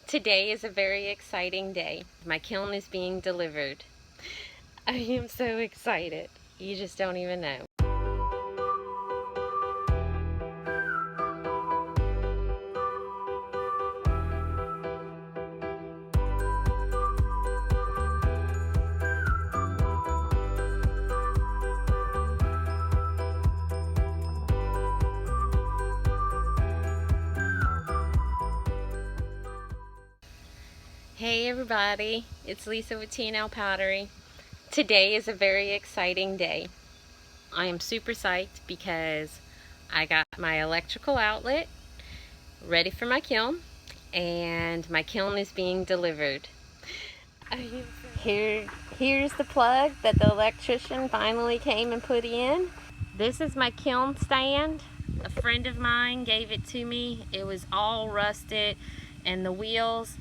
Today is a very exciting day. My kiln is being delivered. I am so excited. You just don't even know. Hey everybody, it's Lisa with TNL Pottery. Today is a very exciting day. I am super psyched because I got my electrical outlet ready for my kiln and my kiln is being delivered. Here's the plug that the electrician finally came and put in. This is my kiln stand. A friend of mine gave it to me. It was all rusted and the wheels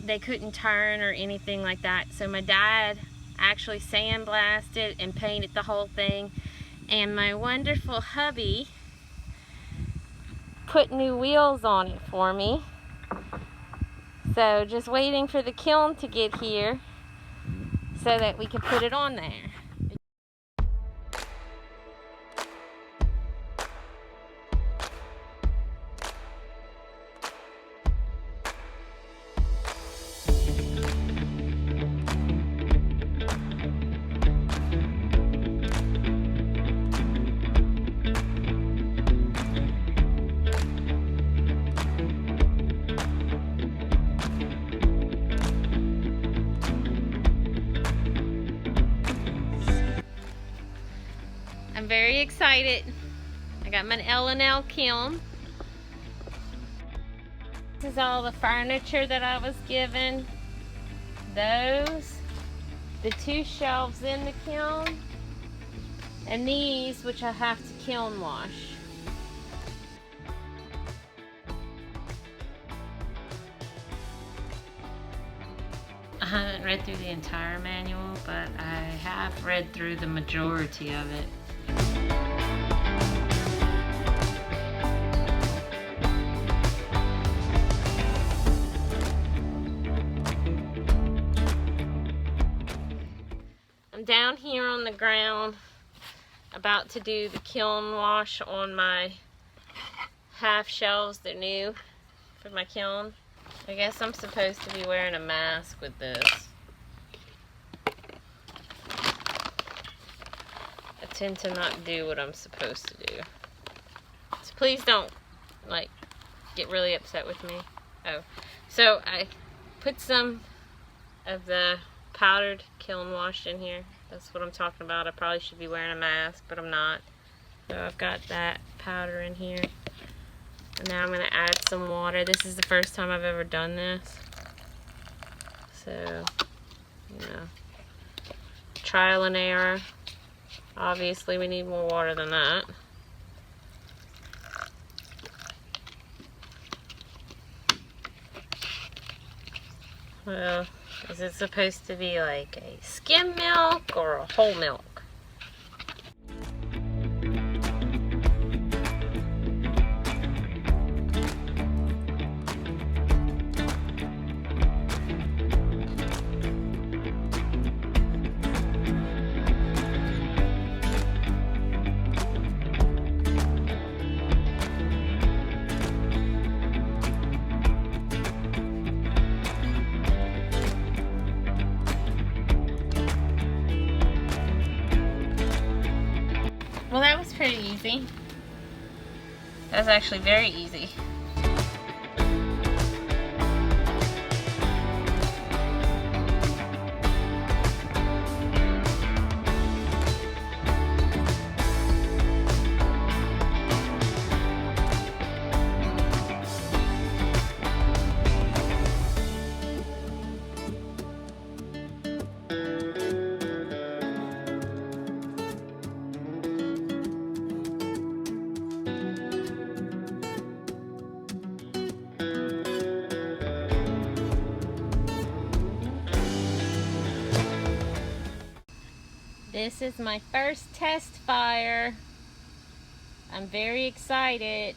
they couldn't turn or anything like that, so my dad actually sandblasted and painted the whole thing, and my wonderful hubby put new wheels on it for me. So just waiting for the kiln to get here so that we can put it on there. I'm very excited. I got my L&L Kiln. This is all the furniture that I was given. Those, the 2 shelves in the kiln, and these, which I have to kiln wash. I haven't read through the entire manual, but I have read through the majority of it. I'm down here on the ground about to do the kiln wash on my half shelves. They're new for my kiln. I guess I'm supposed to be wearing a mask with this. I tend to not do what I'm supposed to do. So please don't get really upset with me. Oh, so I put some of the powdered kiln wash in here. That's what I'm talking about. I probably should be wearing a mask, but I'm not. So I've got that powder in here. And now I'm going to add some water. This is the first time I've ever done this. So, trial and error. Obviously we need more water than that. Well, is it supposed to be like a skim milk or a whole milk? Well, that was pretty easy. That was actually very easy. This is my first test fire. I'm very excited.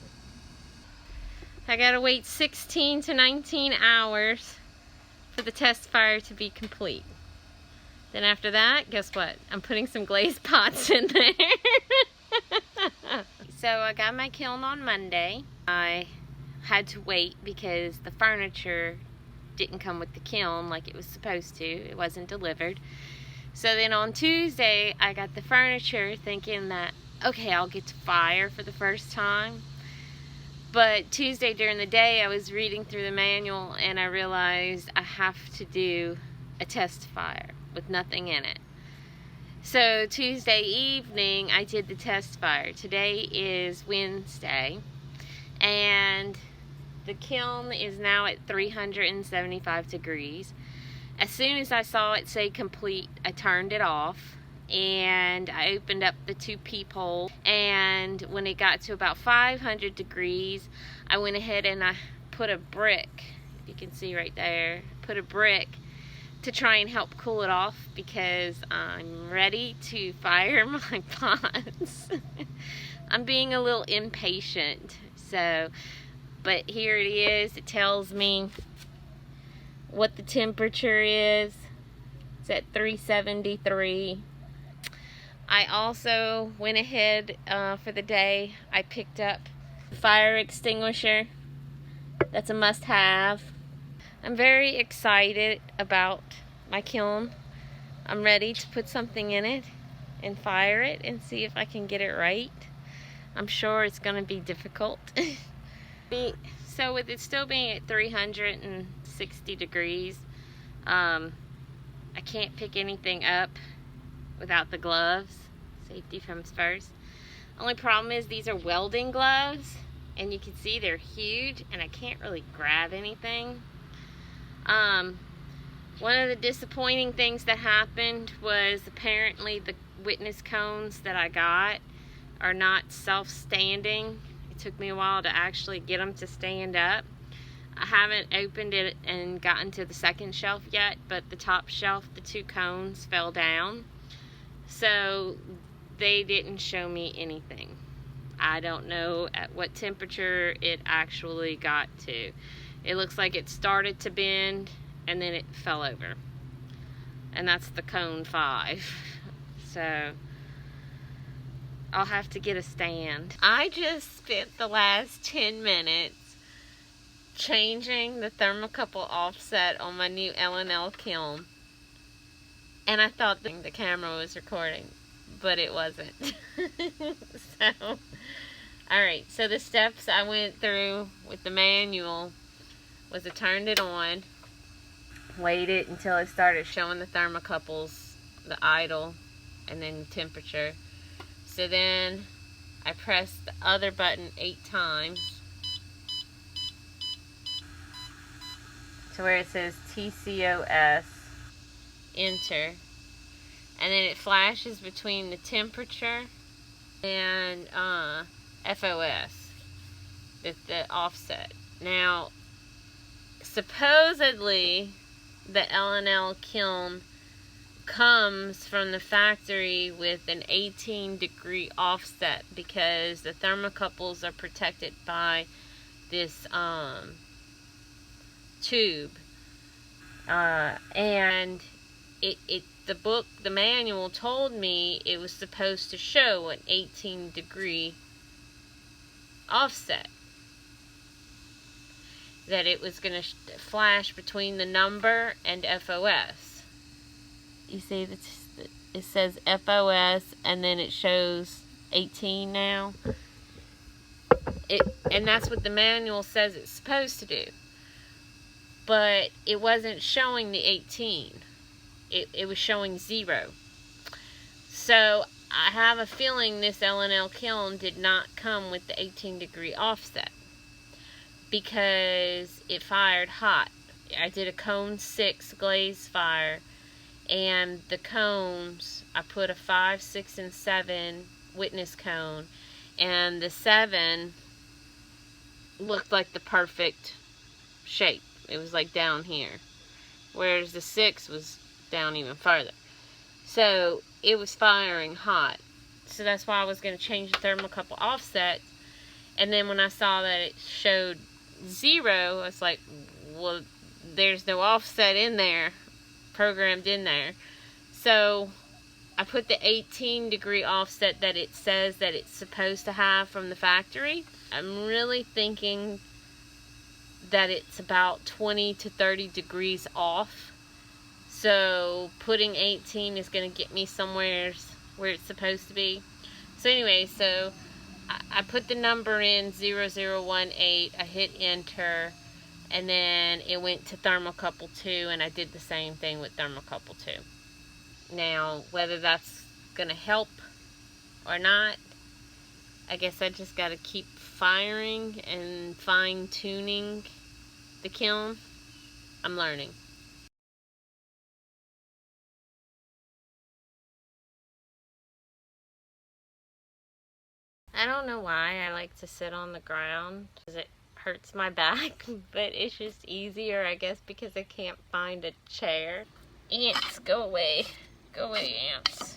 I gotta wait 16 to 19 hours for the test fire to be complete. Then after that, guess what? I'm putting some glazed pots in there. So I got my kiln on Monday. I had to wait because the furniture didn't come with the kiln like it was supposed to. It wasn't delivered. So then on Tuesday, I got the furniture thinking that, okay, I'll get to fire for the first time. But Tuesday during the day, I was reading through the manual and I realized I have to do a test fire with nothing in it. So Tuesday evening, I did the test fire. Today is Wednesday, and the kiln is now at 375 degrees. As soon as I saw it say complete, I turned it off, and I opened up the 2 peepholes, and when it got to about 500 degrees, I went ahead and I put a brick, if you can see right there, put a brick to try and help cool it off because I'm ready to fire my pots. I'm being a little impatient, so, but here it is. It tells me what the temperature is. It's at 373. I also went ahead for the day. I picked up a fire extinguisher. That's a must-have. I'm very excited about my kiln. I'm ready to put something in it and fire it and see if I can get it right. I'm sure it's going to be difficult. So with it still being at 360 degrees, I can't pick anything up without the gloves. Safety comes first. Only problem is these are welding gloves, and you can see they're huge, and I can't really grab anything. One of the disappointing things that happened was apparently the witness cones that I got are not self-standing. It took me a while to actually get them to stand up. I haven't opened it and gotten to the second shelf yet, but the top shelf, the 2 cones fell down. So they didn't show me anything. I don't know at what temperature it actually got to. It looks like it started to bend and then it fell over. And that's the cone 5. So I'll have to get a stand. I just spent the last 10 minutes changing the thermocouple offset on my new L&L kiln. And I thought the camera was recording, but it wasn't. So, alright, so the steps I went through with the manual was I turned it on, waited until it started showing the thermocouples, the idle, and then temperature. So then I pressed the other button 8 times to where it says TCOS, enter, and then it flashes between the temperature and FOS, the offset. Now, supposedly the L&L kiln comes from the factory with an 18-degree offset because the thermocouples are protected by this tube, and the manual told me it was supposed to show an 18-degree offset, that it was going to flash between the number and FOS. You see that it says FOS and then it shows 18 now. And that's what the manual says it's supposed to do. But it wasn't showing the 18. It was showing 0. So I have a feeling this L&L kiln did not come with the 18-degree offset because it fired hot. I did a cone 6 glaze fire, and the cones, I put a 5, 6, and 7 witness cone, and the 7 looked like the perfect shape. It was like down here, whereas the 6 was down even further. So it was firing hot. So that's why I was going to change the thermocouple offset. And then when I saw that it showed 0, I was like, well, there's no offset in there, programmed in there. So I put the 18-degree offset that it says that it's supposed to have from the factory. I'm really thinking that it's about 20 to 30 degrees off. So putting 18 is going to get me somewhere where it's supposed to be. So anyway, so I put the number in 0018, I hit enter, and then it went to thermocouple 2, and I did the same thing with thermocouple 2. Now, whether that's going to help or not, I guess I just got to keep firing and fine-tuning the kiln. I'm learning. I don't know why I like to sit on the ground, because it hurts my back, but it's just easier, I guess, because I can't find a chair. Ants, go away. Go away, ants.